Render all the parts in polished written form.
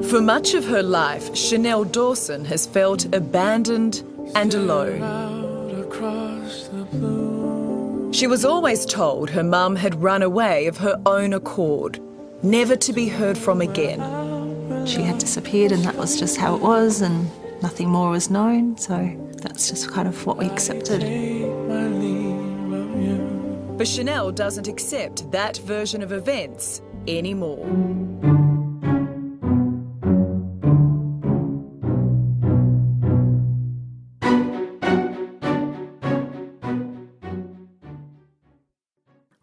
For much of her life, Chanel Dawson has felt abandoned and alone. She was always told her mum had run away of her own accord, never to be heard from again. She had disappeared and that was just how it was, and nothing more was known, so that's just kind of what we accepted. But Chanel doesn't accept that version of events anymore.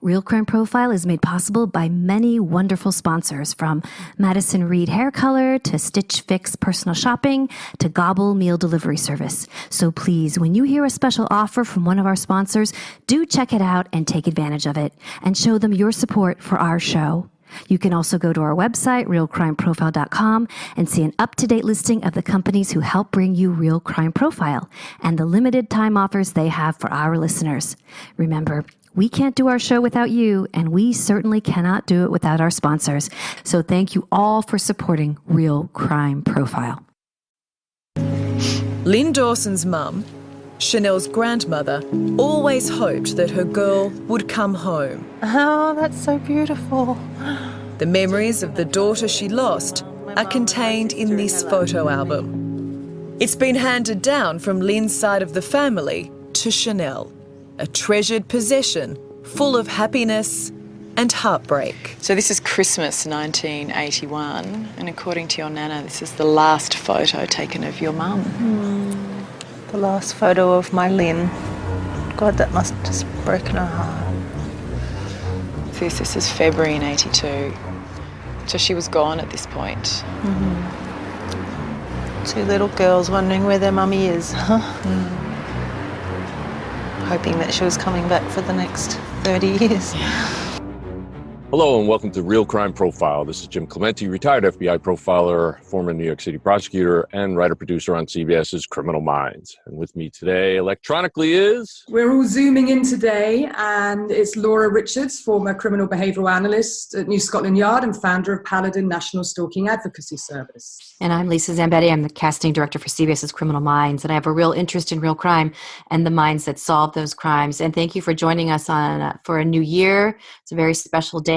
Real Crime Profile is made possible by many wonderful sponsors, from Madison Reed Hair Color to Stitch Fix Personal Shopping to Gobble Meal Delivery Service. So please, when you hear a special offer from one of our sponsors, do check it out and take advantage of it and show them your support for our show. You can also go to our website, realcrimeprofile.com, and see an up-to-date listing of the companies who help bring you Real Crime Profile and the limited time offers they have for our listeners. Remember, we can't do our show without you, and we certainly cannot do it without our sponsors. So thank you all for supporting Real Crime Profile. Lynn Dawson's mum, Chanel's grandmother, always hoped that her girl would come home. Oh, that's so beautiful. The memories of the daughter she lost are contained in this photo album. It's been handed down from Lynn's side of the family to Chanel, a treasured possession full of happiness and heartbreak. So this is Christmas 1981, and according to your nana, this is the last photo taken of your mum. The last photo of my Lynn. God, that must have just broken her heart. This is February in 82. So she was gone at this point. Two little girls wondering where their mummy is, huh? Hoping that she was coming back for the next 30 years. Hello and welcome to Real Crime Profile. This is Jim Clemente, retired FBI profiler, former New York City prosecutor, and writer-producer on CBS's Criminal Minds. And with me today electronically is... We're all Zooming in today, and it's Laura Richards, former criminal behavioural analyst at New Scotland Yard and founder of Paladin National Stalking Advocacy Service. And I'm Lisa Zambetti. I'm the casting director for CBS's Criminal Minds, and I have a real interest in real crime and the minds that solve those crimes. And thank you for joining us for a new year. It's a very special day.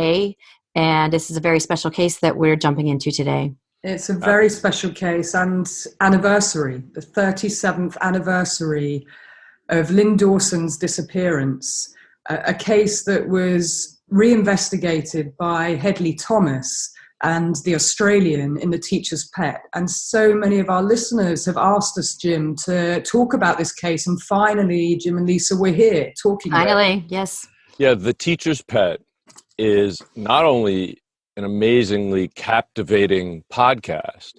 And this is a very special case that we're jumping into today. It's a very special case and anniversary, the 37th anniversary of Lynn Dawson's disappearance, a case that was reinvestigated by Hedley Thomas and the Australian in The Teacher's Pet. And so many of our listeners have asked us, Jim, to talk about this case. And finally, Jim and Lisa, we're here talking about it. Finally, yes. Yeah, The Teacher's Pet is not only an amazingly captivating podcast,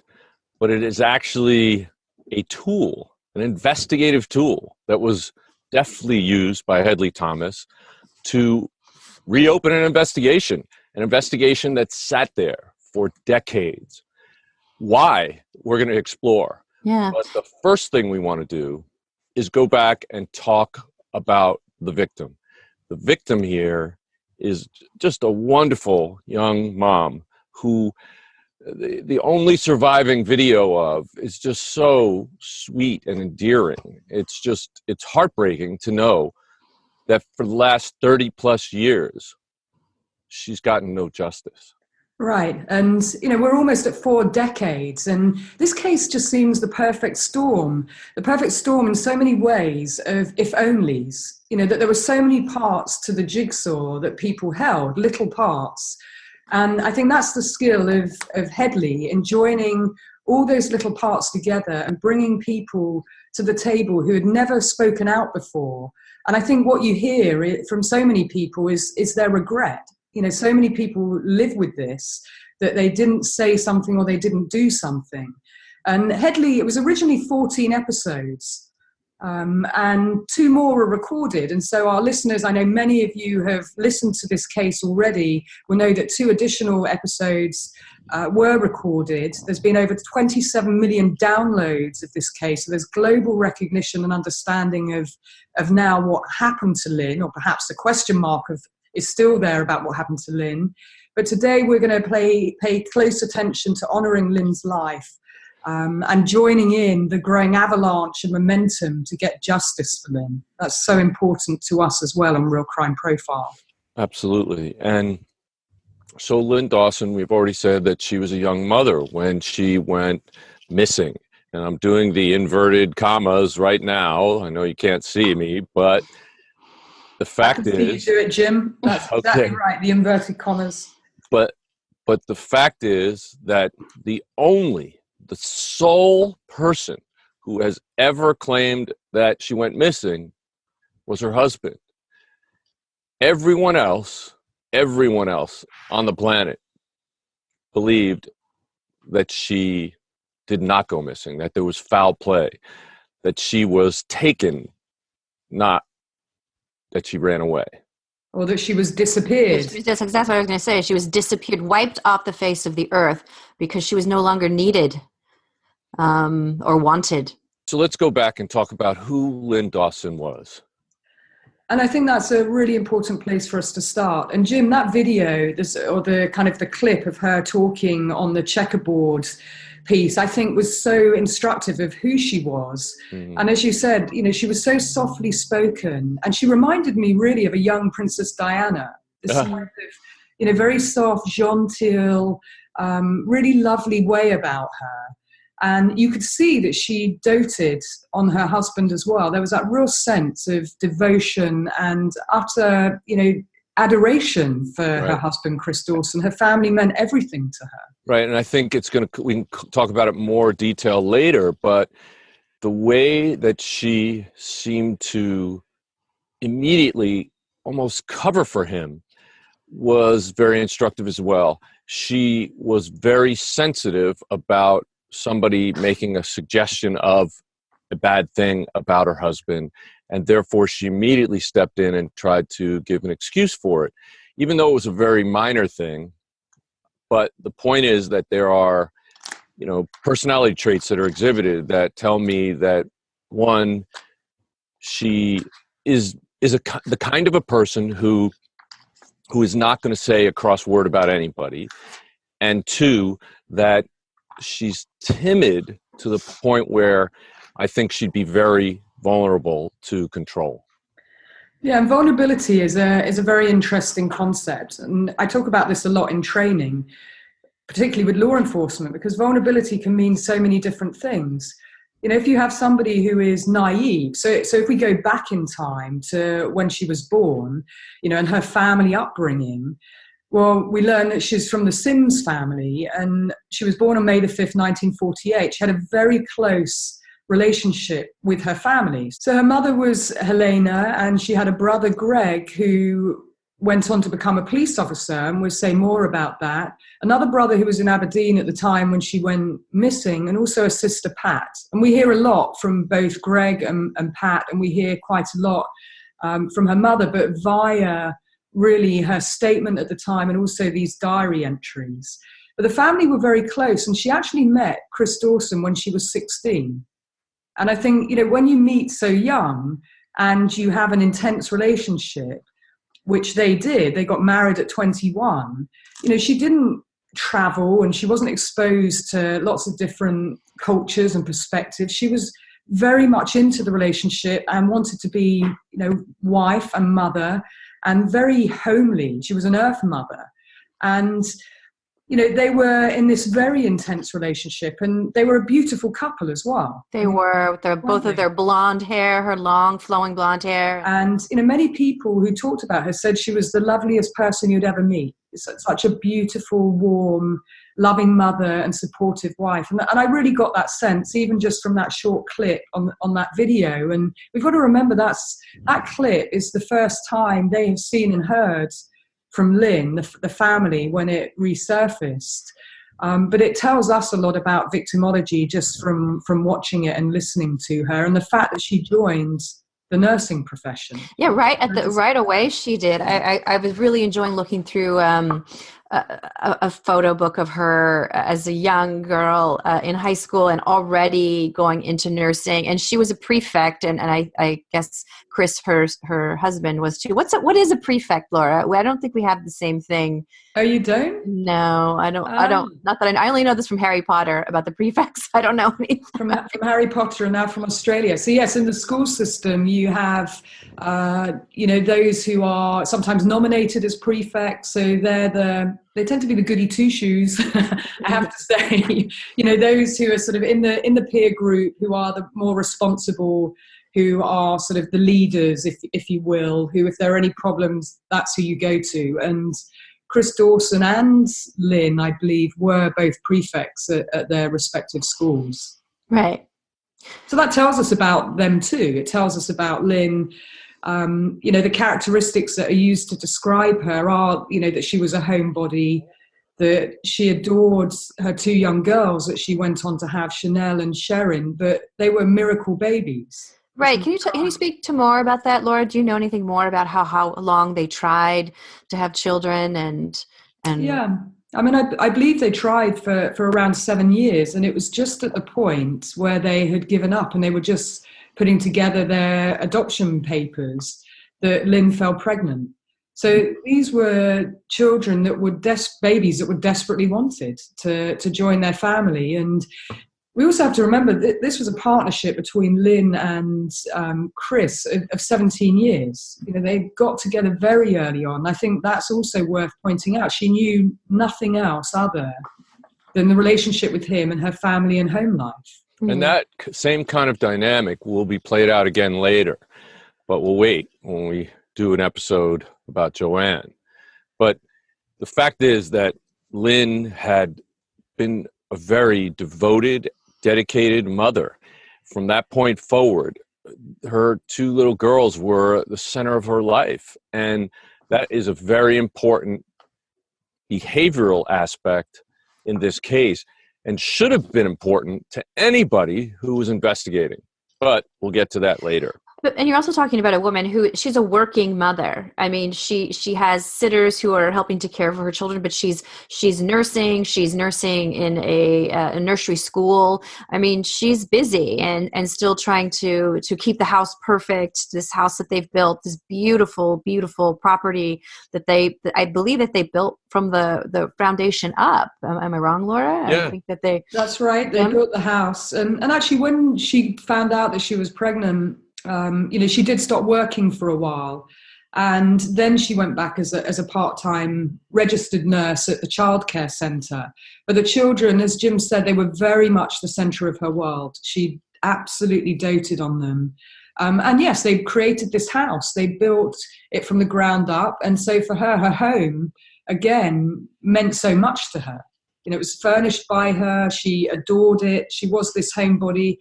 but it is actually a tool, an investigative tool that was deftly used by Hedley Thomas to reopen an investigation that sat there for decades. Why? We're going to explore. Yeah. But the first thing we want to do is go back and talk about the victim. The victim here is just a wonderful young mom who the only surviving video of is just so sweet and endearing. It's heartbreaking to know that for the last 30 plus years, she's gotten no justice. Right. And, we're almost at 4 decades, and this case just seems the perfect storm in so many ways of if-onlys, that there were so many parts to the jigsaw that people held, little parts. And I think that's the skill of Hedley in joining all those little parts together and bringing people to the table who had never spoken out before. And I think what you hear from so many people is their regret. So many people live with this, that they didn't say something or they didn't do something. And Hedley, it was originally 14 episodes, and 2 more were recorded. And so our listeners, I know many of you have listened to this case already, will know that 2 additional episodes were recorded. There's been over 27 million downloads of this case. So there's global recognition and understanding of now what happened to Lynn, or perhaps a question mark is still there about what happened to Lynn. But today we're going to pay close attention to honouring Lynn's life and joining in the growing avalanche of momentum to get justice for Lynn. That's so important to us as well on Real Crime Profile. Absolutely. And so Lynn Dawson, we've already said that she was a young mother when she went missing. And I'm doing the inverted commas right now. I know you can't see me, but the fact is... I can see you do it, Jim. That's exactly right, the inverted commas. But the fact is that the sole person who has ever claimed that she went missing was her husband. Everyone else on the planet believed that she did not go missing, that there was foul play, that she was taken, not that she ran away. Or that she was disappeared. That's what I was going to say. She was disappeared, wiped off the face of the earth because she was no longer needed or wanted. So let's go back and talk about who Lynn Dawson was. And I think that's a really important place for us to start. And Jim, that video, the clip of her talking on the checkerboard piece, I think was so instructive of who she was. Mm-hmm. And as you said, she was so softly spoken, and she reminded me really of a young Princess Diana. This kind of, very soft, genteel, really lovely way about her. And you could see that she doted on her husband as well. There was that real sense of devotion and utter, adoration for her husband, Chris Dawson. Her family meant everything to her. Right, and I think we can talk about it more detail later, but the way that she seemed to immediately almost cover for him was very instructive as well. She was very sensitive about somebody making a suggestion of a bad thing about her husband, and therefore she immediately stepped in and tried to give an excuse for it, even though it was a very minor thing. But the point is that there are, personality traits that are exhibited that tell me that, one, she is the kind of a person who is not going to say a cross word about anybody, and two, that she's timid to the point where I think she'd be very vulnerable to control. Yeah, and vulnerability is a very interesting concept. And I talk about this a lot in training, particularly with law enforcement, because vulnerability can mean so many different things. If you have somebody who is naive, so if we go back in time to when she was born, and her family upbringing, well, we learn that she's from the Sims family, and she was born on May the 5th, 1948. She had a very close relationship with her family. So her mother was Helena, and she had a brother, Greg, who went on to become a police officer, and we'll say more about that. Another brother who was in Aberdeen at the time when she went missing, and also a sister, Pat. And we hear a lot from both Greg and Pat, and we hear quite a lot from her mother, but via really her statement at the time and also these diary entries. But the family were very close, and she actually met Chris Dawson when she was 16. And I think, when you meet so young and you have an intense relationship, which they did, they got married at 21, she didn't travel and she wasn't exposed to lots of different cultures and perspectives. She was very much into the relationship and wanted to be, wife and mother, and very homely. She was an earth mother. And, they were in this very intense relationship, and they were a beautiful couple as well. They were, both of their blonde hair, her long flowing blonde hair. And, many people who talked about her said she was the loveliest person you'd ever meet. Such a beautiful, warm, loving mother and supportive wife. And I really got that sense, even just from that short clip on that video. And we've got to remember that clip is the first time they have seen and heard from Lynn, the family, when it resurfaced. But it tells us a lot about victimology just from watching it and listening to her, and the fact that she joined the nursing profession. Yeah, right away she did. I was really enjoying looking through a photo book of her as a young girl in high school and already going into nursing. And she was a prefect, and I guess Chris, her husband, was too. What is a prefect, Laura? I don't think we have the same thing Oh, you don't? No, I don't. Not that I only know this from Harry Potter about the prefects. I don't know anything. From Harry Potter and now from Australia. So yes, in the school system, you have, those who are sometimes nominated as prefects. So they tend to be the goody two shoes. I have to say, those who are sort of in the peer group, who are the more responsible, who are sort of the leaders, if you will, who, if there are any problems, that's who you go to. And Chris Dawson and Lynn, I believe, were both prefects at their respective schools. Right. So that tells us about them too. It tells us about Lynn. The characteristics that are used to describe her are, that she was a homebody, that she adored her two young girls that she went on to have, Chanel and Sherin, but they were miracle babies. Right. Can you speak to more about that, Laura? Do you know anything more about how long they tried to have children and Yeah. I mean, I believe they tried for around 7 years, and it was just at the point where they had given up and they were just putting together their adoption papers that Lynn fell pregnant. So these were children that were babies that were desperately wanted to join their family. And we also have to remember that this was a partnership between Lynn and Chris of 17 years. They got together very early on. I think that's also worth pointing out. She knew nothing else other than the relationship with him and her family and home life. And that same kind of dynamic will be played out again later. But we'll wait when we do an episode about Joanne. But the fact is that Lynn had been a very devoted, dedicated mother. From that point forward, her two little girls were the center of her life. And that is a very important behavioral aspect in this case and should have been important to anybody who was investigating. But we'll get to that later. And you're also talking about a woman who, she's a working mother. I mean, she has sitters who are helping to care for her children, but she's nursing. She's nursing in a nursery school. I mean, she's busy and still trying to keep the house perfect. This house that they've built, this beautiful, beautiful property that I believe that they built from the foundation up. Am I wrong, Laura? Yeah. I think that That's right. They built the house, and actually, when she found out that she was pregnant, she did stop working for a while, and then she went back as a part-time registered nurse at the childcare centre. But the children, as Jim said, they were very much the centre of her world. She absolutely doted on them. And yes, they created this house. They built it from the ground up. And so for her, her home, again, meant so much to her. It was furnished by her. She adored it. She was this homebody.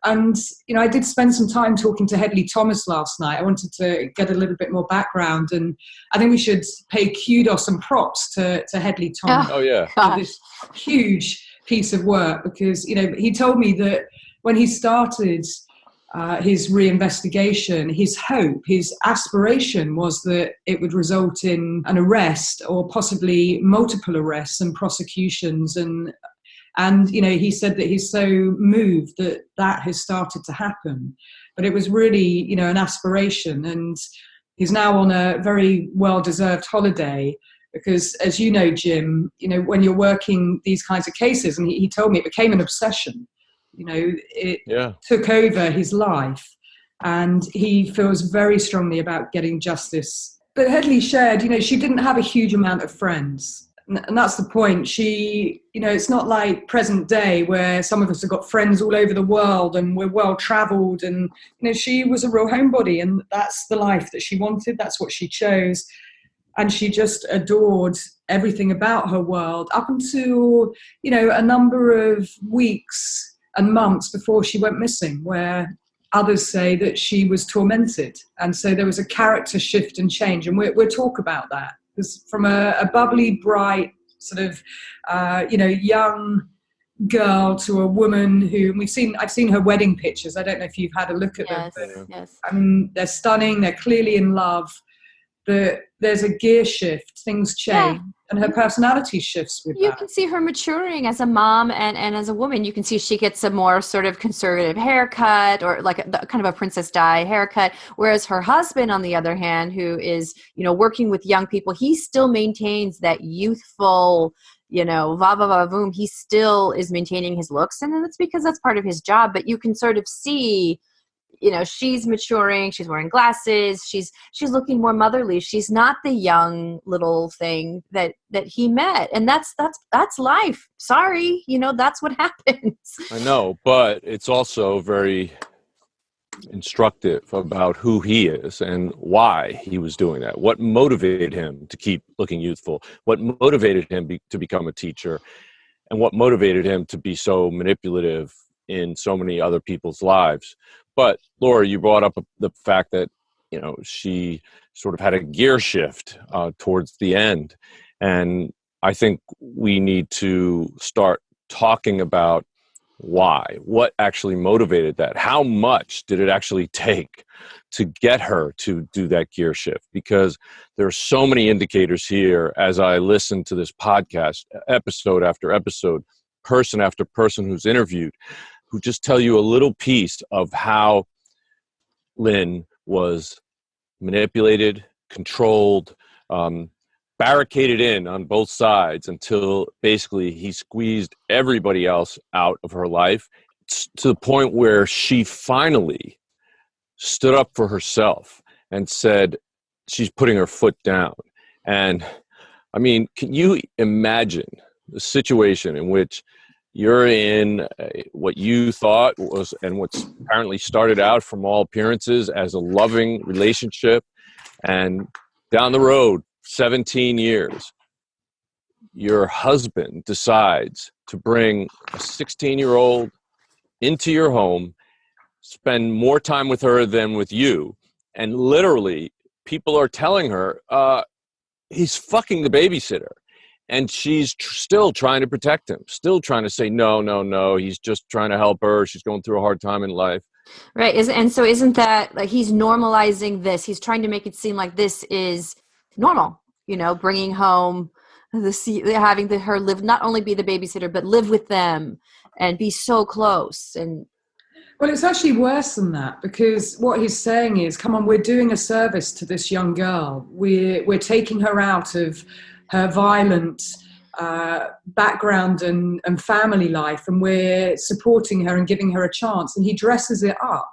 And, I did spend some time talking to Hedley Thomas last night. I wanted to get a little bit more background, and I think we should pay kudos and props to Hedley Thomas. Oh, yeah. For this huge piece of work, because, he told me that when he started his reinvestigation, his hope, his aspiration was that it would result in an arrest or possibly multiple arrests and prosecutions. And he said that he's so moved that has started to happen. But it was really, an aspiration. And he's now on a very well-deserved holiday because, as you know, Jim, when you're working these kinds of cases, and he told me it became an obsession. It took over his life. And he feels very strongly about getting justice. But Hedley shared, she didn't have a huge amount of friends. And that's the point. She, it's not like present day where some of us have got friends all over the world and we're well traveled. And, she was a real homebody, and that's the life that she wanted. That's what she chose. And she just adored everything about her world up until, a number of weeks and months before she went missing, where others say that she was tormented. And so there was a character shift and change. And we'll talk about that. Because from a bubbly, bright, sort of, young girl to a woman who I've seen her wedding pictures. I don't know if you've had a look at them. But, yes. I mean, they're stunning. They're clearly in love. But there's a gear shift. Things change. and her personality shifts with You that. can see her maturing as a mom and as a woman. You can see she gets a more sort of conservative haircut, or like kind of a Princess Di haircut. Whereas her husband, on the other hand, who is, working with young people, he still maintains that youthful, va va va voom. He still is maintaining his looks, and that's because that's part of his job. But you can sort of see, she's maturing, she's wearing glasses, she's looking more motherly. She's not the young little thing that he met. And that's life. Sorry, that's what happens. I know, but it's also very instructive about who he is and why he was doing that. What motivated him to keep looking youthful? What motivated him to become a teacher? And what motivated him to be so manipulative in so many other people's lives? But Laura, you brought up the fact that, she sort of had a gear shift towards the end. And I think we need to start talking about why, what actually motivated that? How much did it actually take to get her to do that gear shift? Because there are so many indicators here as I listen to this podcast, episode after episode, person after person who's interviewed, who just tell you a little piece of how Lynn was manipulated, controlled, barricaded in on both sides until basically he squeezed everybody else out of her life, to the point where she finally stood up for herself and said she's putting her foot down. And I mean, can you imagine the situation in which you're in what you thought was, and what's apparently started out from all appearances as a loving relationship, and down the road, 17 years, your husband decides to bring a 16-year-old into your home, spend more time with her than with you, and literally people are telling her, he's fucking the babysitter. And she's still trying to protect him, still trying to say, no, he's just trying to help her. She's going through a hard time in life. Right. And so isn't that like he's normalizing this? He's trying to make it seem like this is normal, bringing home having her live, not only be the babysitter, but live with them and be so close. And well, it's actually worse than that, because what he's saying is, come on, we're doing a service to this young girl. We're taking her out of her violent background and family life, and we're supporting her and giving her a chance. And he dresses it up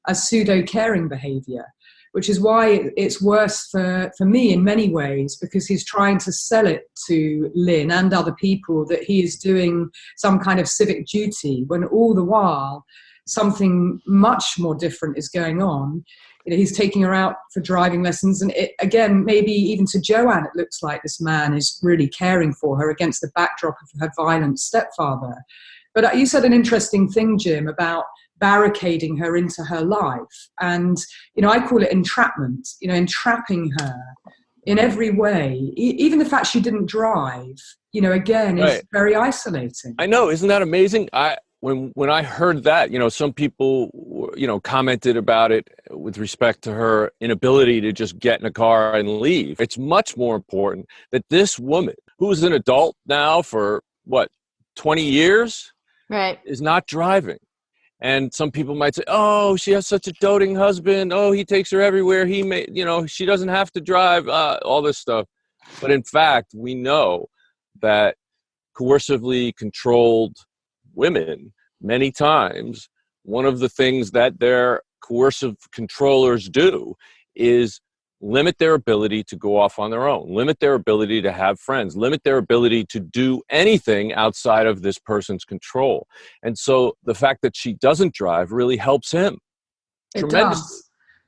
as pseudo-caring behavior, which is why it's worse for me in many ways, because he's trying to sell it to Lynn and other people that he is doing some kind of civic duty, when all the while something much more different is going on. He's taking her out for driving lessons. And again, maybe even to Joanne, it looks like this man is really caring for her against the backdrop of her violent stepfather. But you said an interesting thing, Jim, about barricading her into her life. And, I call it entrapment, entrapping her in every way. Even the fact she didn't drive, again, is Right. very isolating. I know. Isn't that amazing? When I heard that, some people, commented about it with respect to her inability to just get in a car and leave. It's much more important that this woman, who is an adult now for 20 years, right, is not driving. And some people might say, oh, she has such a doting husband. Oh, he takes her everywhere. She doesn't have to drive, all this stuff. But in fact, we know that coercively controlled women, many times, one of the things that their coercive controllers do is limit their ability to go off on their own, limit their ability to have friends, limit their ability to do anything outside of this person's control. And so the fact that she doesn't drive really helps him tremendously.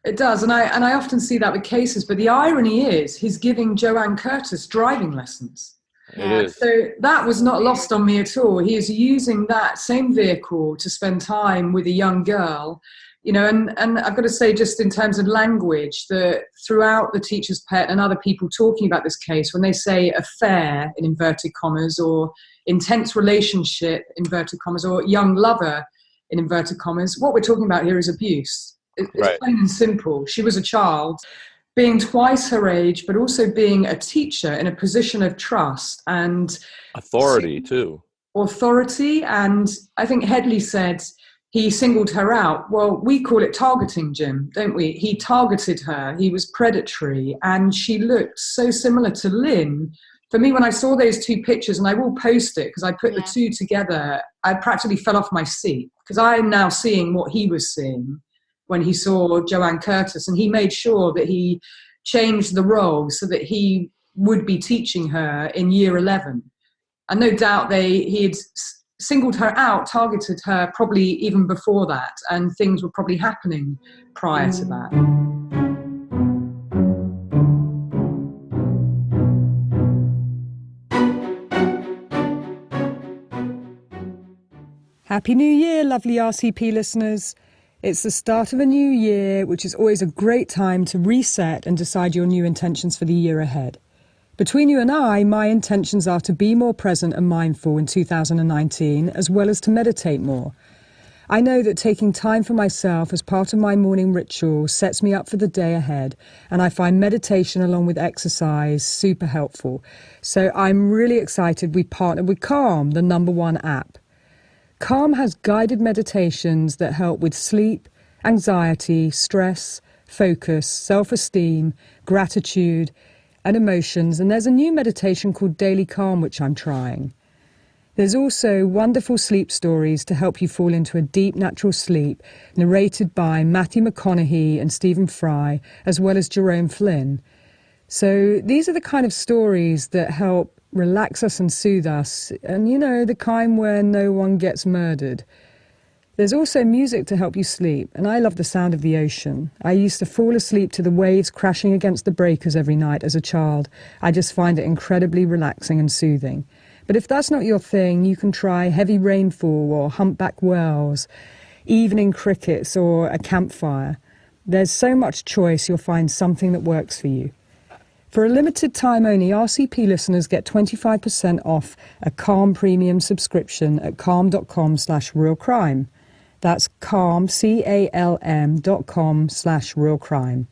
It does. And I often see that with cases, but the irony is he's giving Joanne Curtis driving lessons. It is. So that was not lost on me at all. He is using that same vehicle to spend time with a young girl, and I've got to say, just in terms of language, that throughout the Teacher's Pet and other people talking about this case, when they say affair, in inverted commas, or intense relationship, inverted commas, or young lover, in inverted commas, what we're talking about here is abuse. It's Right. plain and simple. She was a child. being twice her age, but also being a teacher in a position of trust and Authority, too. authority. And I think Headley said he singled her out. Well, we call it targeting, Jim, don't we? He targeted her. He was predatory. And she looked so similar to Lynn. For me, when I saw those two pictures, and I will post it because I put the two together, I practically fell off my seat because I am now seeing what he was seeing when he saw Joanne Curtis. And he made sure that he changed the role so that he would be teaching her in year 11. And no doubt he had singled her out, targeted her probably even before that, and things were probably happening prior to that. Happy New Year, lovely RCP listeners. It's the start of a new year, which is always a great time to reset and decide your new intentions for the year ahead. Between you and I, my intentions are to be more present and mindful in 2019, as well as to meditate more. I know that taking time for myself as part of my morning ritual sets me up for the day ahead, and I find meditation along with exercise super helpful. So I'm really excited we partnered with Calm, the #1 app. Calm has guided meditations that help with sleep, anxiety, stress, focus, self-esteem, gratitude, and emotions. And there's a new meditation called Daily Calm, which I'm trying. There's also wonderful sleep stories to help you fall into a deep, natural sleep, narrated by Matthew McConaughey and Stephen Fry, as well as Jerome Flynn. So these are the kind of stories that help relax us and soothe us, and the kind where no one gets murdered. There's also music to help you sleep, and I love the sound of the ocean. I used to fall asleep to the waves crashing against the breakers every night as a child. I just find it incredibly relaxing and soothing. But if that's not your thing, you can try heavy rainfall or humpback whales, evening crickets or a campfire. There's so much choice, you'll find something that works for you. For a limited time only, RCP listeners get 25% off a Calm premium subscription at calm.com/realcrime. That's Calm, CALM.com/realcrime.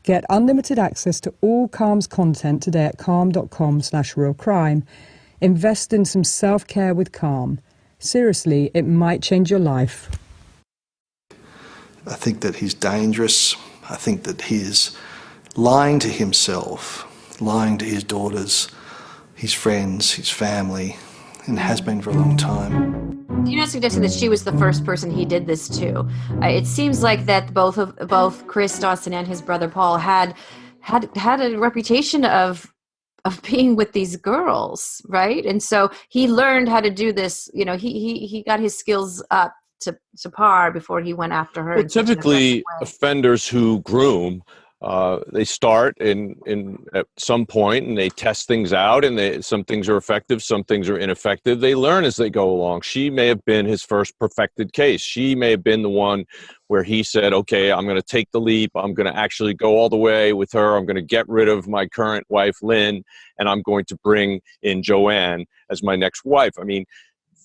Get unlimited access to all Calm's content today at calm.com/realcrime. Invest in some self-care with Calm. Seriously, it might change your life. I think that he's dangerous. I think that he is lying to himself, lying to his daughters, his friends, his family, and has been for a long time. You're not suggesting that she was the first person he did this to. It seems like that both Chris Dawson and his brother Paul had a reputation of being with these girls, right? And so he learned how to do this. He got his skills up to par before he went after her. Well, typically, offenders who groom, they start at some point and they test things out, and some things are effective, some things are ineffective. They learn as they go along. She may have been his first perfected case. She may have been the one where he said, okay, I'm going to take the leap. I'm going to actually go all the way with her. I'm going to get rid of my current wife, Lynn, and I'm going to bring in Joanne as my next wife. I mean,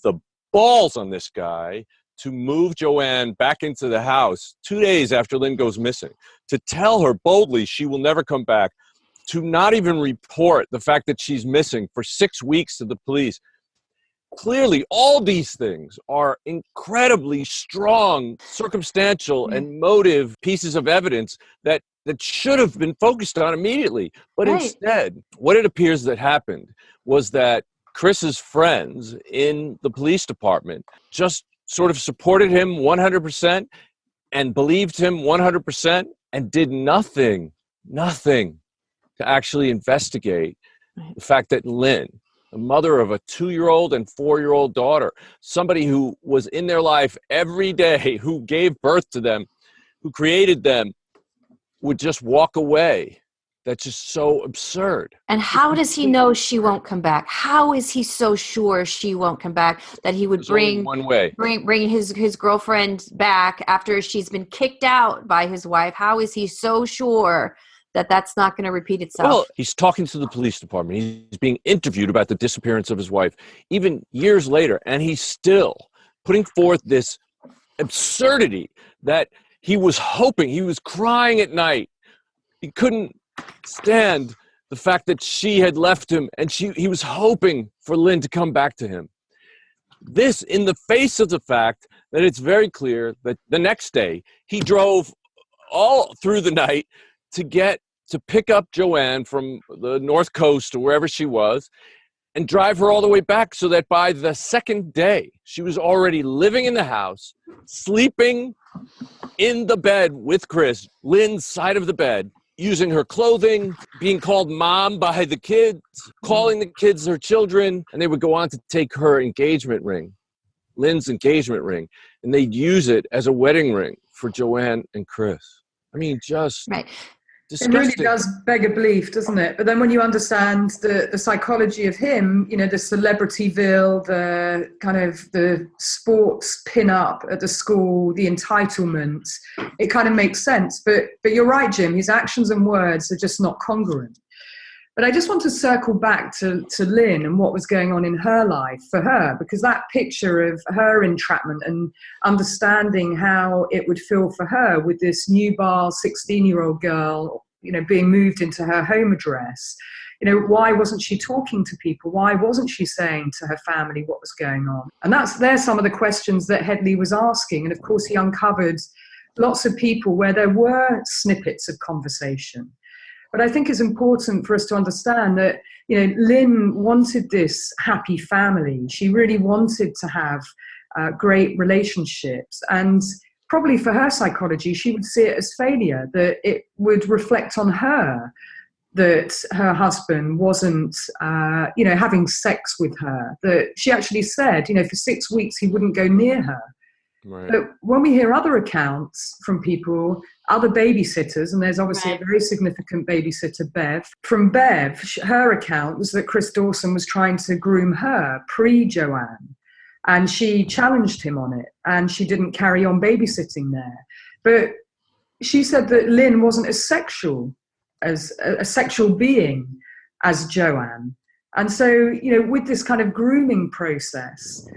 the balls on this guy to move Joanne back into the house 2 days after Lynn goes missing, to tell her boldly she will never come back, to not even report the fact that she's missing for 6 weeks to the police. Clearly, all these things are incredibly strong, circumstantial, and motive pieces of evidence that should have been focused on immediately. But instead, what it appears that happened was that Chris's friends in the police department just sort of supported him 100% and believed him 100% and did nothing to actually investigate the fact that Lynn, the mother of a 2-year-old and 4-year-old daughter, somebody who was in their life every day, who gave birth to them, who created them, would just walk away. That's just so absurd. And how does he know she won't come back? How is he so sure she won't come back that he would bring his girlfriend back after she's been kicked out by his wife? How is he so sure that that's not going to repeat itself? Well, he's talking to the police department. He's being interviewed about the disappearance of his wife, even years later, and he's still putting forth this absurdity that he was hoping, he was crying at night He couldn't stand the fact that she had left him, and he was hoping for Lynn to come back to him. This in the face of the fact that it's very clear that the next day he drove all through the night to pick up Joanne from the North Coast or wherever she was and drive her all the way back, so that by the second day she was already living in the house, sleeping in the bed with Chris, Lynn's side of the bed, using her clothing, being called mom by the kids, calling the kids her children, and they would go on to take her engagement ring, Lynn's engagement ring, and they'd use it as a wedding ring for Joanne and Chris. I mean, just Right. disgusting. It really does beg a belief, doesn't it? But then when you understand the psychology of him, you know, the celebrityville, the kind of the sports pin-up at the school, the entitlement, it kind of makes sense. But you're right, Jim, his actions and words are just not congruent. But I just want to circle back to Lynn and what was going on in her life for her, because that picture of her entrapment and understanding how it would feel for her with this nubile 16-year-old girl, you know, being moved into her home address. You know, why wasn't she talking to people? Why wasn't she saying to her family what was going on? And there's some of the questions that Headley was asking. And of course, he uncovered lots of people where there were snippets of conversation. But I think it's important for us to understand that, you know, Lynn wanted this happy family. She really wanted to have great relationships. And probably for her psychology, she would see it as failure, that it would reflect on her that her husband wasn't, you know, having sex with her. That she actually said, you know, for 6 weeks he wouldn't go near her. Right. But when we hear other accounts from people, other babysitters, and there's obviously a very significant babysitter, Bev. From Bev, her account was that Chris Dawson was trying to groom her pre-Joanne, and she challenged him on it, and she didn't carry on babysitting there. But she said that Lynn wasn't as sexual as a sexual being as Joanne. And so, you know, with this kind of grooming process,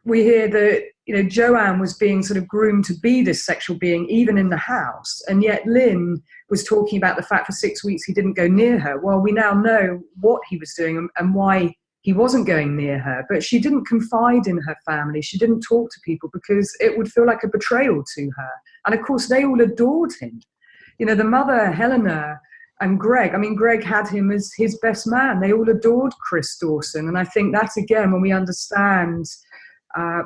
we hear that, you know, Joanne was being sort of groomed to be this sexual being, even in the house. And yet Lynn was talking about the fact for 6 weeks he didn't go near her. Well, we now know what he was doing and why he wasn't going near her. But she didn't confide in her family. She didn't talk to people because it would feel like a betrayal to her. And of course, they all adored him. You know, the mother, Helena, and Greg, I mean, Greg had him as his best man. They all adored Chris Dawson. And I think that's, again, when we understand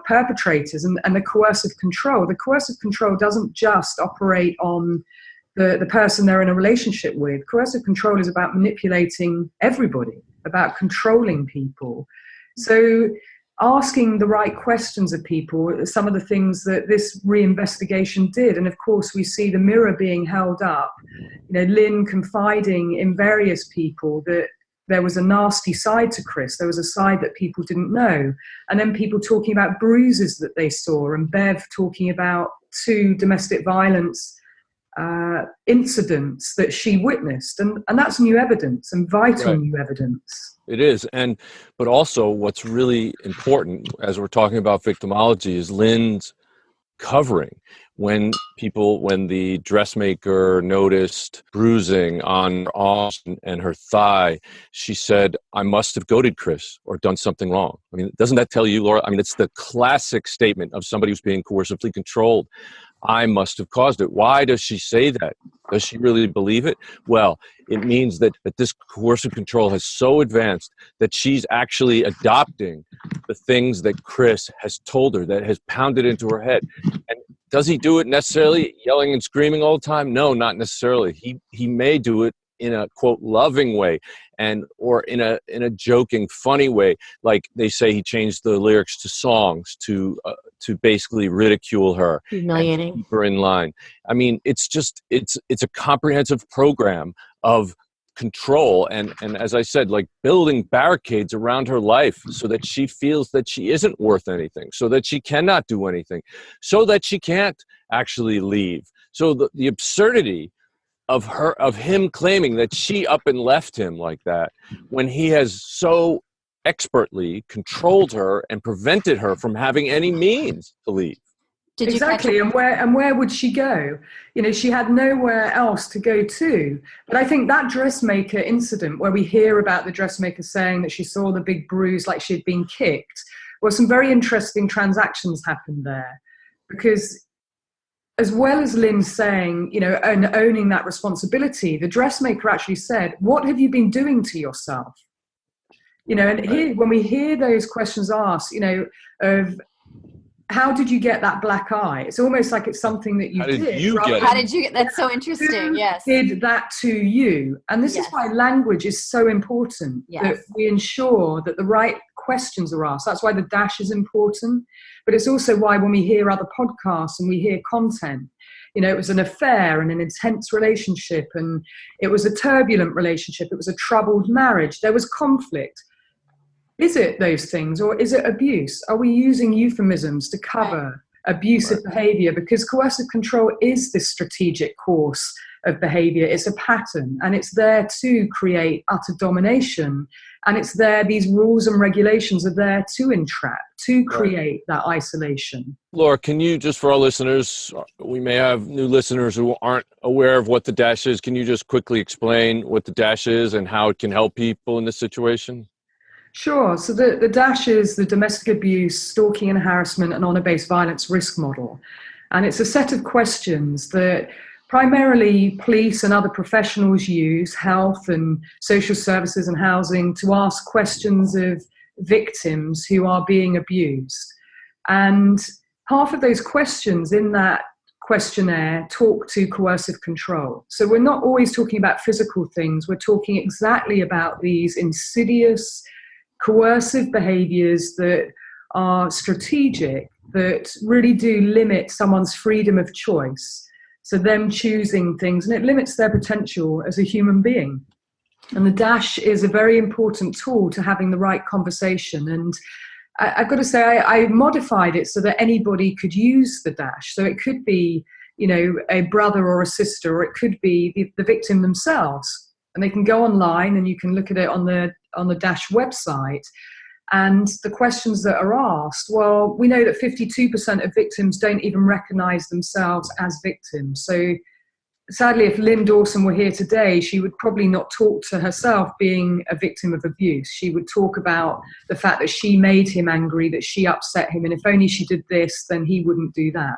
perpetrators and the coercive control doesn't just operate on the person they're in a relationship with. Coercive control is about manipulating everybody, about controlling people. So asking the right questions of people are some of the things that this reinvestigation did. And of course, we see the mirror being held up, you know, Lynn confiding in various people that there was a nasty side to Chris. There was a side that people didn't know. And then people talking about bruises that they saw, and Bev talking about 2 domestic violence incidents that she witnessed. And that's new evidence, and vital new evidence. It is. But also what's really important as we're talking about victimology is Lynn's covering. When the dressmaker noticed bruising on her arm and her thigh, she said, I must have goaded Chris or done something wrong. I mean, doesn't that tell you, Laura? I mean, it's the classic statement of somebody who's being coercively controlled. I must have caused it. Why does she say that? Does she really believe it? Well, it means that this coercive control has so advanced that she's actually adopting the things that Chris has told her, that has pounded into her head. And does he do it necessarily yelling and screaming all the time? No, not necessarily. He may do it in a, quote, loving way or in a joking, funny way. Like they say he changed the lyrics to songs to basically ridicule her. Humiliating. And keep her in line. I mean, it's a comprehensive program of control and as I said, like building barricades around her life so that she feels that she isn't worth anything, so that she cannot do anything, so that she can't actually leave. So the absurdity of him claiming that she up and left him like that when he has so expertly controlled her and prevented her from having any means to leave. Did you Exactly, and where would she go? You know, she had nowhere else to go to. But I think that dressmaker incident, where we hear about the dressmaker saying that she saw the big bruise like she had been kicked, well, some very interesting transactions happened there, because as well as Lynn saying, you know, and owning that responsibility, the dressmaker actually said, "What have you been doing to yourself?" You know, and here, when we hear those questions asked, you know, of how did you get that black eye? It's almost like it's something that you How did did. you get it? How did you get? That's so interesting. Who Yes. did that to you? And this is Yes. why language is so important, Yes. that we ensure that the right questions are asked. That's why the dash is important. But it's also why when we hear other podcasts and we hear content, you know, it was an affair and an intense relationship, and it was a turbulent relationship, it was a troubled marriage, there was conflict. Is it those things, or is it abuse? Are we using euphemisms to cover abusive behavior? Because coercive control is this strategic course of behavior. It's a pattern, and it's there to create utter domination. And it's there, these rules and regulations are there to entrap, to create that isolation. Laura, can you, just for our listeners, we may have new listeners who aren't aware of what the dash is. Can you just quickly explain what the dash is and how it can help people in this situation? Sure. So the DASH is the Domestic Abuse, Stalking and Harassment and Honour-Based Violence Risk Model. And it's a set of questions that primarily police and other professionals use, health and social services and housing, to ask questions of victims who are being abused. And half of those questions in that questionnaire talk to coercive control. So we're not always talking about physical things. We're talking exactly about these insidious, coercive behaviors that are strategic, that really do limit someone's freedom of choice. So them choosing things, and it limits their potential as a human being. And the DASH is a very important tool to having the right conversation. And I've got to say, I modified it so that anybody could use the DASH. So it could be, you know, a brother or a sister, or it could be the victim themselves. And they can go online and you can look at it on the DASH website. And the questions that are asked, well, we know that 52% of victims don't even recognise themselves as victims. So sadly, if Lynn Dawson were here today, she would probably not talk to herself being a victim of abuse. She would talk about the fact that she made him angry, that she upset him, and if only she did this, then he wouldn't do that.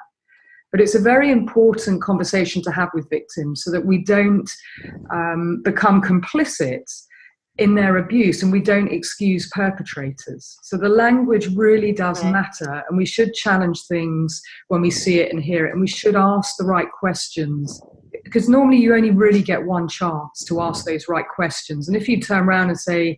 But it's a very important conversation to have with victims so that we don't become complicit in their abuse, and we don't excuse perpetrators. So the language really does matter, and we should challenge things when we see it and hear it, and we should ask the right questions, because normally you only really get one chance to ask those right questions. And if you turn around and say,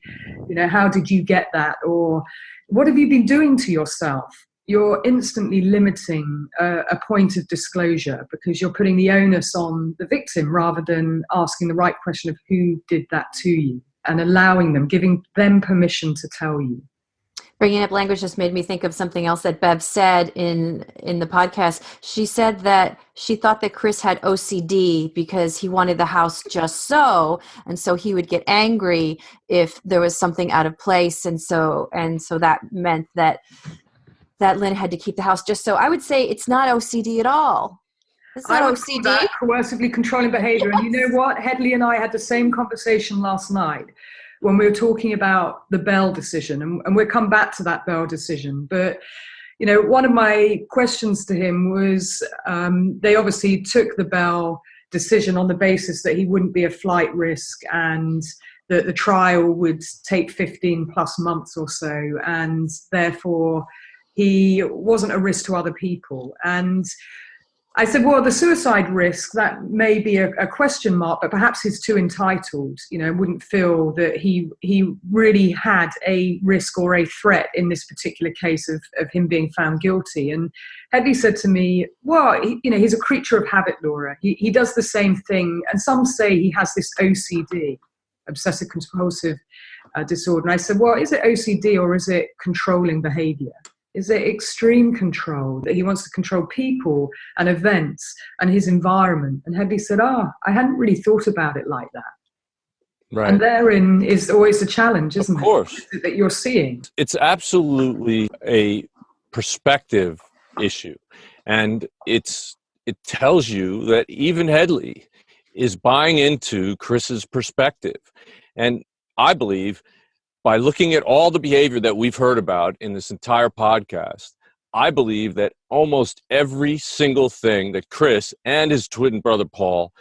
you know, how did you get that? Or what have you been doing to yourself? You're instantly limiting a point of disclosure, because you're putting the onus on the victim rather than asking the right question of who did that to you, and allowing them, giving them permission to tell you. Bringing up language just made me think of something else that Bev said in the podcast. She said that she thought that Chris had OCD because he wanted the house just so, and so he would get angry if there was something out of place, and so that meant that Lynn had to keep the house just so. I would say it's not OCD at all. It's not OCD. That coercively controlling behavior. Yes. And you know what? Hedley and I had the same conversation last night when we were talking about the Bell decision, and we'll come back to that Bell decision. But, you know, one of my questions to him was, they obviously took the Bell decision on the basis that he wouldn't be a flight risk, and that the trial would take 15 plus months or so, and therefore he wasn't a risk to other people. And I said, well, the suicide risk, that may be a question mark, but perhaps he's too entitled, you know, wouldn't feel that he really had a risk or a threat in this particular case of him being found guilty. And Hedley said to me, well, he's a creature of habit, Laura. He does the same thing. And some say he has this OCD, obsessive compulsive disorder. And I said, well, is it OCD or is it controlling behavior? Is it extreme control, that he wants to control people and events and his environment? And Hedley said, I hadn't really thought about it like that. Right. And therein is always the challenge, isn't it? Of course. That you're seeing. It's absolutely a perspective issue. And it tells you that even Headley is buying into Chris's perspective. And I believe by looking at all the behavior that we've heard about in this entire podcast, I believe that almost every single thing that Chris and his twin brother Paul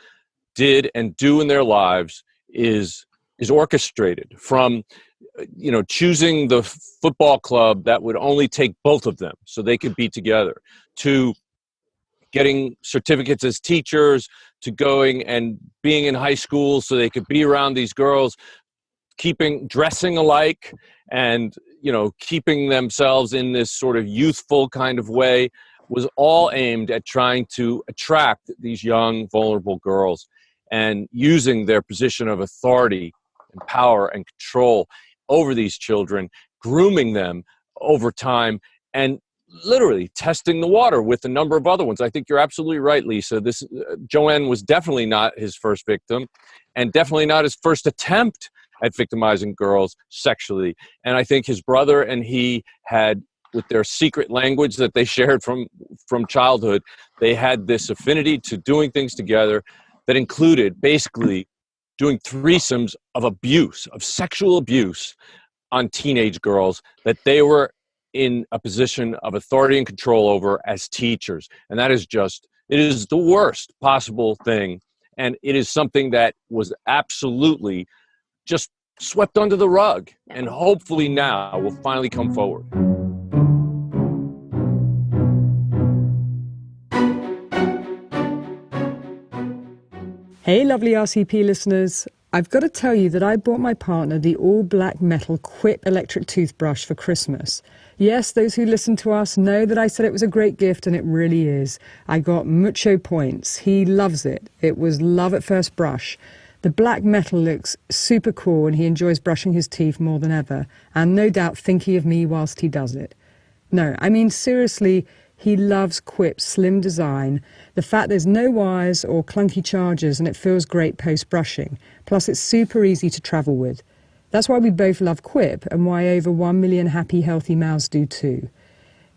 did and do in their lives is orchestrated, from choosing the football club that would only take both of them so they could be together, to getting certificates as teachers, to going and being in high school so they could be around these girls, dressing alike, and keeping themselves in this sort of youthful kind of way, was all aimed at trying to attract these young, vulnerable girls, and using their position of authority and power and control over these children, grooming them over time, and literally testing the water with a number of other ones. I think you're absolutely right, Lisa. This Joanne was definitely not his first victim, and definitely not his first attempt at victimizing girls sexually. And I think his brother and he had, with their secret language that they shared from childhood, they had this affinity to doing things together that included basically doing threesomes of abuse, of sexual abuse on teenage girls that they were in a position of authority and control over as teachers. And that is it is the worst possible thing. And it is something that was absolutely just swept under the rug, and hopefully now will finally come forward. Hey, lovely RCP listeners. I've got to tell you that I bought my partner the all-black metal Quip electric toothbrush for Christmas. Yes, those who listen to us know that I said it was a great gift, and it really is. I got mucho points. He loves it. It was love at first brush. The black metal looks super cool, and he enjoys brushing his teeth more than ever, and no doubt thinking of me whilst he does it. No, I mean seriously, he loves Quip's slim design, the fact there's no wires or clunky chargers, and it feels great post-brushing. Plus, it's super easy to travel with. That's why we both love Quip, and why over 1 million happy, healthy mouths do too.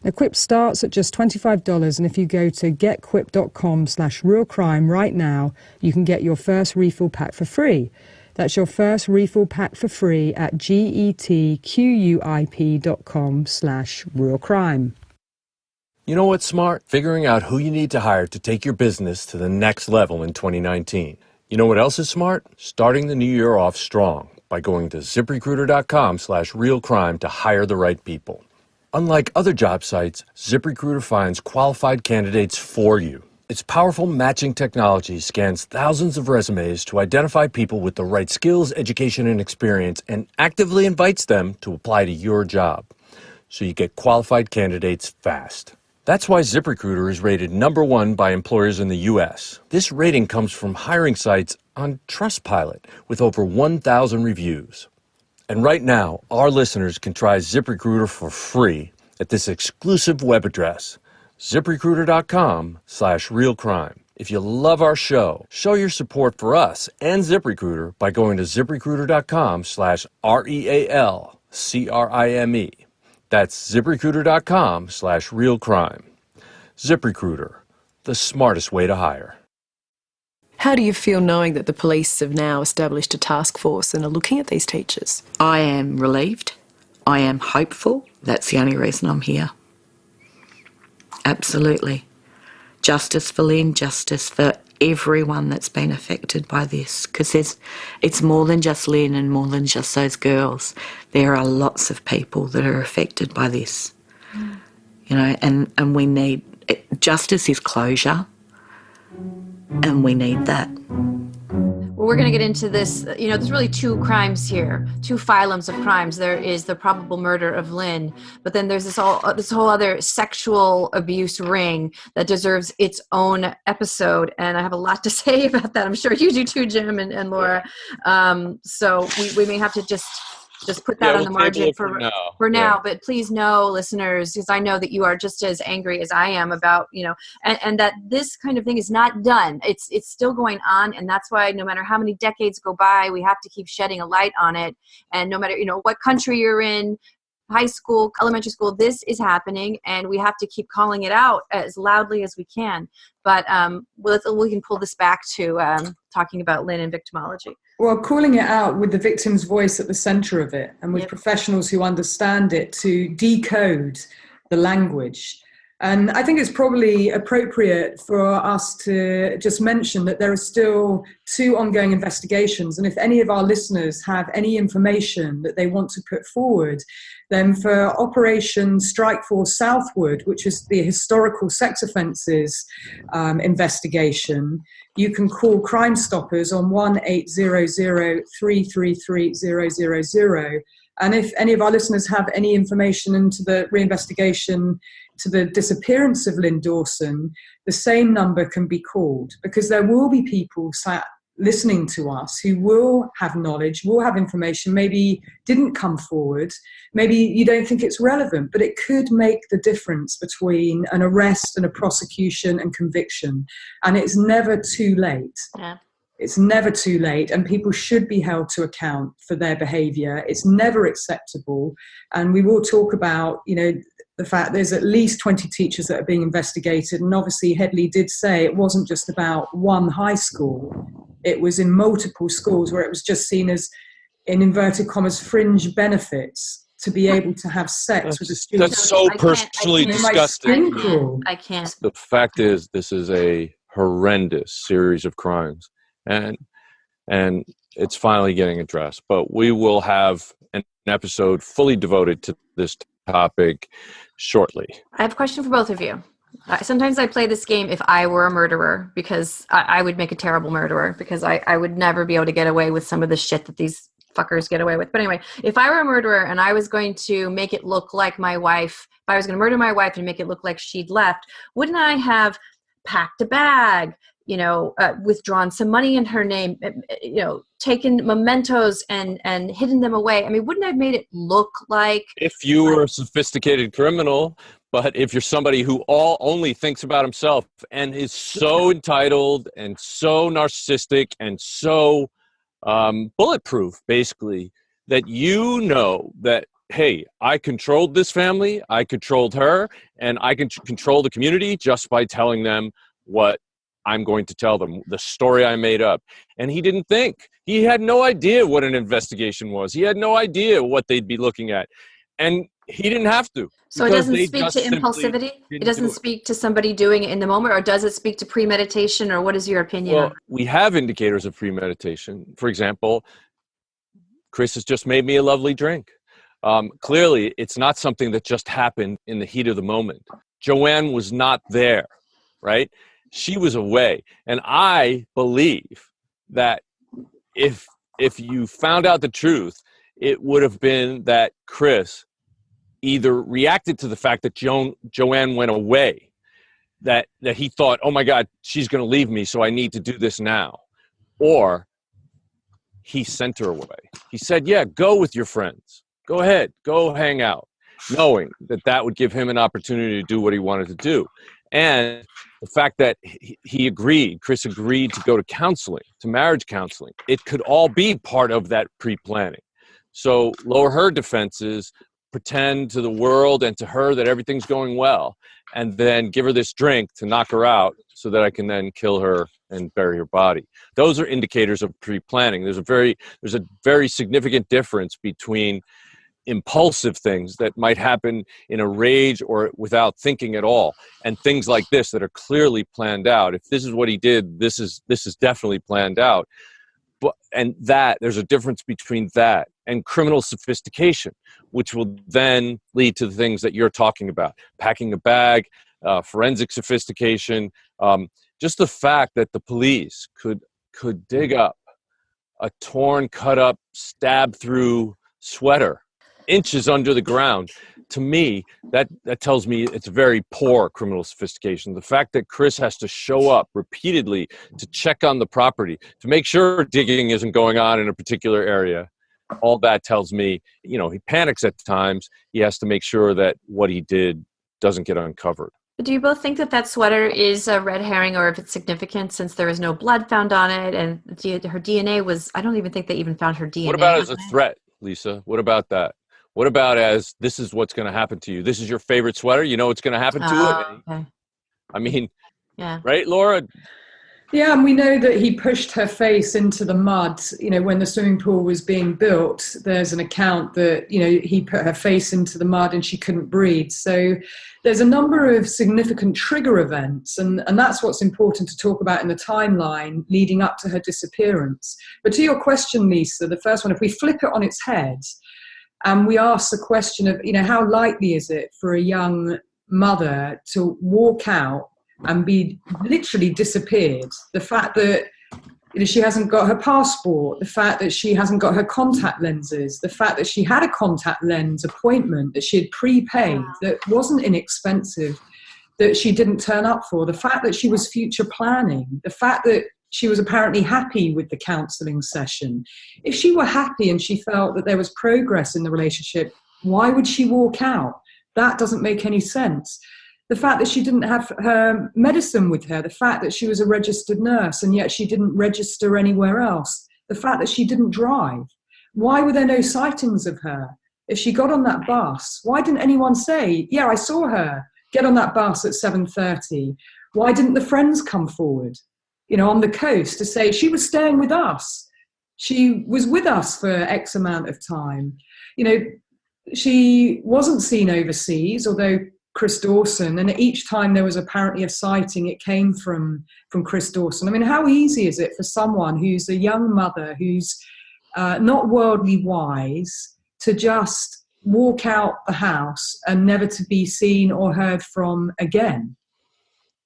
Now, Quip starts at just $25, and if you go to getquip.com/realcrime right now, you can get your first refill pack for free. That's your first refill pack for free at getquip.com/realcrime. You know what's smart? Figuring out who you need to hire to take your business to the next level in 2019. You know what else is smart? Starting the new year off strong by going to ziprecruiter.com/realcrime to hire the right people. Unlike other job sites, ZipRecruiter finds qualified candidates for you. Its powerful matching technology scans thousands of resumes to identify people with the right skills, education, and experience, and actively invites them to apply to your job, so you get qualified candidates fast. That's why ZipRecruiter is rated #1 by employers in the U.S. This rating comes from hiring sites on Trustpilot with over 1,000 reviews. And right now, our listeners can try ZipRecruiter for free at this exclusive web address, ziprecruiter.com/realcrime. If you love our show, show your support for us and ZipRecruiter by going to ziprecruiter.com/REALCRIME. That's ziprecruiter.com/realcrime. ZipRecruiter, the smartest way to hire. How do you feel knowing that the police have now established a task force and are looking at these teachers? I am relieved. I am hopeful. That's the only reason I'm here. Absolutely. Justice for Lynn, justice for everyone that's been affected by this, because it's more than just Lynn and more than just those girls. There are lots of people that are affected by this, and we need, justice is closure, and we need that. Well, we're going to get into this. There's really two crimes here, two phylums of crimes. There is the probable murder of Lynn, but then there's this whole other sexual abuse ring that deserves its own episode. And I have a lot to say about that. I'm sure you do too, Jim and Laura. So we may have to just put that on the margin for now. But please know, listeners, because I know that you are just as angry as I am about, and that this kind of thing is not done. It's still going on. And that's why no matter how many decades go by, we have to keep shedding a light on it. And no matter, what country you're in, high school, elementary school, this is happening, and we have to keep calling it out as loudly as we can. But we can pull this back to talking about Lynn and victimology. Well, calling it out with the victim's voice at the center of it, and with Yep. professionals who understand it to decode the language. And I think it's probably appropriate for us to just mention that there are still 2 ongoing investigations. And if any of our listeners have any information that they want to put forward, then for Operation Strike Force Southwood, which is the historical sex offences investigation, you can call Crime Stoppers on 1-800-333-000. And if any of our listeners have any information into the reinvestigation to the disappearance of Lynn Dawson, the same number can be called, because there will be people sat listening to us who will have knowledge, will have information, maybe didn't come forward, maybe you don't think it's relevant, but it could make the difference between an arrest and a prosecution and conviction. And it's never too late. Yeah. It's never too late, and people should be held to account for their behaviour. It's never acceptable. And we will talk about, the fact there's at least 20 teachers that are being investigated. And obviously Headley did say it wasn't just about one high school. It was in multiple schools where it was just seen as, in inverted commas, fringe benefits to be able to have sex with a student. That's so personally disgusting. I can't. The fact is, this is a horrendous series of crimes, and it's finally getting addressed. But we will have an episode fully devoted to this topic shortly. I have a question for both of you. Sometimes I play this game if I were a murderer, because I would make a terrible murderer, because I would never be able to get away with some of the shit that these fuckers get away with. But anyway, if I were a murderer and I was going to make it look like my wife, if I was going to murder my wife and make it look like she'd left, wouldn't I have packed a bag, withdrawn some money in her name, taken mementos and hidden them away? I mean, wouldn't I have made it look like... If you were a sophisticated criminal, but if you're somebody who only thinks about himself and is so entitled and so narcissistic and so bulletproof, basically, that that, hey, I controlled this family, I controlled her, and I can control the community just by telling them what I'm going to tell them, the story I made up. And he didn't think. He had no idea what an investigation was. He had no idea what they'd be looking at. And he didn't have to. So it doesn't speak to impulsivity? It doesn't speak to somebody doing it in the moment, or does it speak to premeditation, or what is your opinion? Well, we have indicators of premeditation. For example, Chris has just made me a lovely drink. Clearly, it's not something that just happened in the heat of the moment. Joanne was not there, right? She was away. And I believe that if you found out the truth, it would have been that Chris either reacted to the fact that Joanne went away, that he thought, oh my God, she's going to leave me, so I need to do this now. Or he sent her away. He said, yeah, go with your friends. Go ahead, go hang out, knowing that would give him an opportunity to do what he wanted to do. And the fact that Chris agreed to go to counseling, to marriage counseling, it could all be part of that pre-planning. So lower her defenses, pretend to the world and to her that everything's going well, and then give her this drink to knock her out so that I can then kill her and bury her body. Those are indicators of pre-planning. There's a very significant difference between impulsive things that might happen in a rage or without thinking at all, and things like this that are clearly planned out. If this is what he did, this is definitely planned out. And there's a difference between that and criminal sophistication, which will then lead to the things that you're talking about: packing a bag, forensic sophistication, just the fact that the police could dig up a torn, cut up, stabbed through sweater inches under the ground. To me, that tells me it's very poor criminal sophistication. The fact that Chris has to show up repeatedly to check on the property, to make sure digging isn't going on in a particular area, all that tells me, he panics at times. He has to make sure that what he did doesn't get uncovered. Do you both think that sweater is a red herring, or if it's significant, since there is no blood found on it, and her DNA was, I don't even think they even found her DNA. What about as a threat, Lisa? What about that? What about as this is what's going to happen to you? This is your favorite sweater. You know what's going to happen to it. Okay. I mean, Yeah. right, Laura? Yeah, and we know that he pushed her face into the mud. When the swimming pool was being built, there's an account that, he put her face into the mud and she couldn't breathe. So there's a number of significant trigger events, and that's what's important to talk about in the timeline leading up to her disappearance. But to your question, Lisa, the first one, if we flip it on its head and we ask the question of, how likely is it for a young mother to walk out and be literally disappeared? The fact that she hasn't got her passport, the fact that she hasn't got her contact lenses, the fact that she had a contact lens appointment that she had prepaid that wasn't inexpensive, that she didn't turn up for, the fact that she was future planning, the fact that she was apparently happy with the counselling session. If she were happy and she felt that there was progress in the relationship, why would she walk out? That doesn't make any sense. The fact that she didn't have her medicine with her, the fact that she was a registered nurse and yet she didn't register anywhere else, the fact that she didn't drive. Why were there no sightings of her? If she got on that bus, why didn't anyone say, yeah, I saw her get on that bus at 7:30? Why didn't the friends come forward, on the coast to say she was staying with us? She was with us for X amount of time. She wasn't seen overseas, although Chris Dawson, and each time there was apparently a sighting, it came from Chris Dawson. I mean, how easy is it for someone who's a young mother, who's not worldly wise, to just walk out the house and never to be seen or heard from again?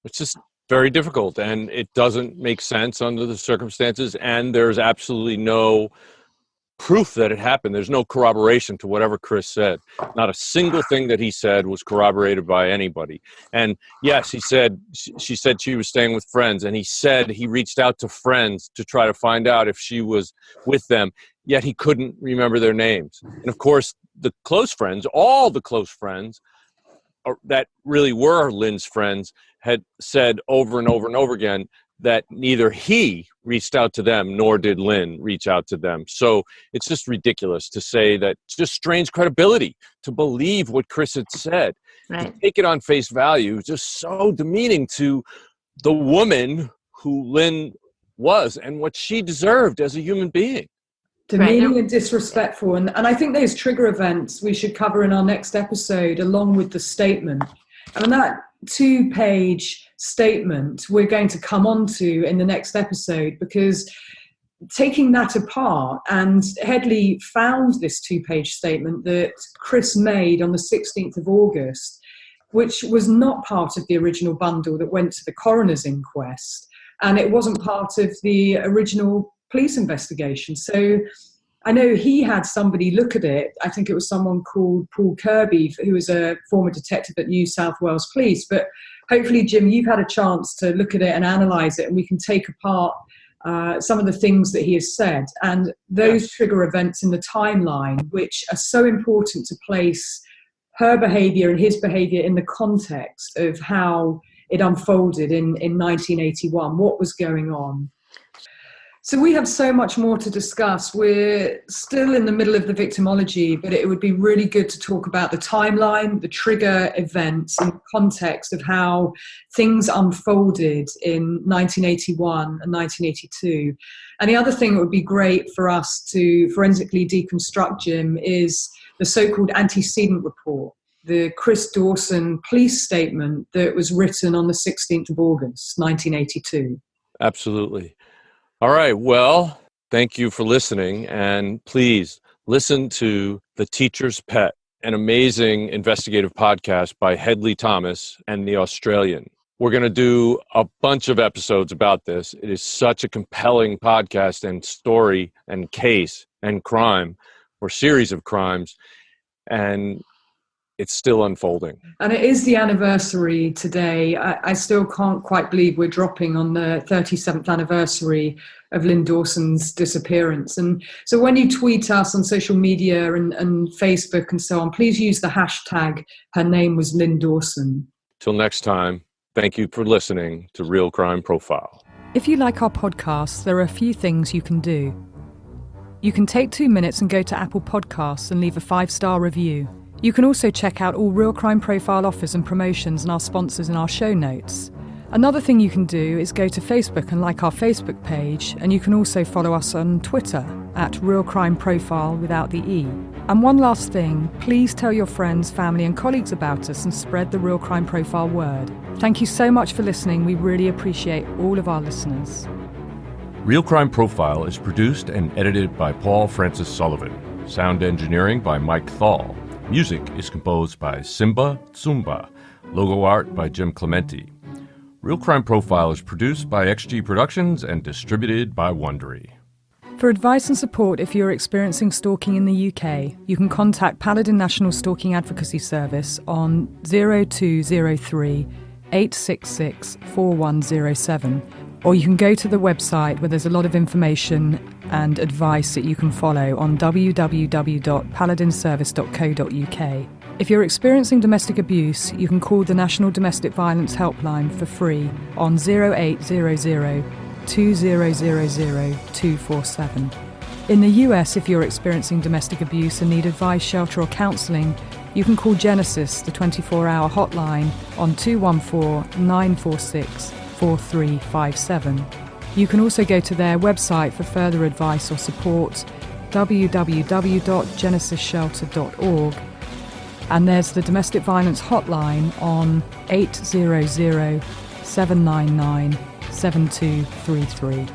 It's just very difficult, and it doesn't make sense under the circumstances, and there's absolutely no proof that it happened. There's no corroboration to whatever Chris said. Not a single thing that he said was corroborated by anybody. And yes, she said she was staying with friends, and he said he reached out to friends to try to find out if she was with them, yet he couldn't remember their names. And of course, the close friends, all the close friends that really were Lynn's friends, had said over and over and over again that neither he reached out to them nor did Lynn reach out to them. So it's just ridiculous to say that. It's just strains credibility to believe what Chris had said. Right. To take it on face value is just so demeaning to the woman who Lynn was and what she deserved as a human being. Demeaning and disrespectful. And I think those trigger events we should cover in our next episode along with the statement. And that 2-page statement we're going to come on to in the next episode, because taking that apart, and Headley found this 2-page statement that Chris made on the 16th of August, which was not part of the original bundle that went to the coroner's inquest, and it wasn't part of the original police investigation. So I know he had somebody look at it. I think it was someone called Paul Kirby, who was a former detective at New South Wales Police. But hopefully, Jim, you've had a chance to look at it and analyse it, and we can take apart some of the things that he has said and those trigger events in the timeline, which are so important to place her behaviour and his behaviour in the context of how it unfolded in 1981, what was going on. So we have so much more to discuss. We're still in the middle of the victimology, but it would be really good to talk about the timeline, the trigger events, and the context of how things unfolded in 1981 and 1982. And the other thing that would be great for us to forensically deconstruct, Jim, is the so-called antecedent report, the Chris Dawson police statement that was written on the 16th of August, 1982. Absolutely. All right. Well, thank you for listening. And please listen to The Teacher's Pet, an amazing investigative podcast by Headley Thomas and The Australian. We're going to do a bunch of episodes about this. It is such a compelling podcast and story and case and crime, or series of crimes. And it's still unfolding. And it is the anniversary today. I still can't quite believe we're dropping on the 37th anniversary of Lynn Dawson's disappearance. And so when you tweet us on social media and Facebook and so on, please use the hashtag, her name was Lynn Dawson. Till next time, thank you for listening to Real Crime Profile. If you like our podcast, there are a few things you can do. You can take 2 minutes and go to Apple Podcasts and leave a 5-star review. You can also check out all Real Crime Profile offers and promotions and our sponsors in our show notes. Another thing you can do is go to Facebook and like our Facebook page, and you can also follow us on Twitter at Real Crime Profile without the E. And one last thing, please tell your friends, family and colleagues about us and spread the Real Crime Profile word. Thank you so much for listening. We really appreciate all of our listeners. Real Crime Profile is produced and edited by Paul Francis Sullivan. Sound engineering by Mike Thal. Music is composed by Simba Tsumba. Logo art by Jim Clementi. Real Crime Profile is produced by XG Productions and distributed by Wondery. For advice and support if you're experiencing stalking in the UK, you can contact Paladin National Stalking Advocacy Service on 0203 866 4107, or you can go to the website where there's a lot of information and advice that you can follow on www.paladinservice.co.uk. If you're experiencing domestic abuse, you can call the National Domestic Violence Helpline for free on 0800 2000 247. In the US, if you're experiencing domestic abuse and need advice, shelter or counselling, you can call Genesis, the 24-hour hotline, on 214-946-4357. You can also go to their website for further advice or support, www.genesisshelter.org. And there's the domestic violence hotline on 800 799 7233.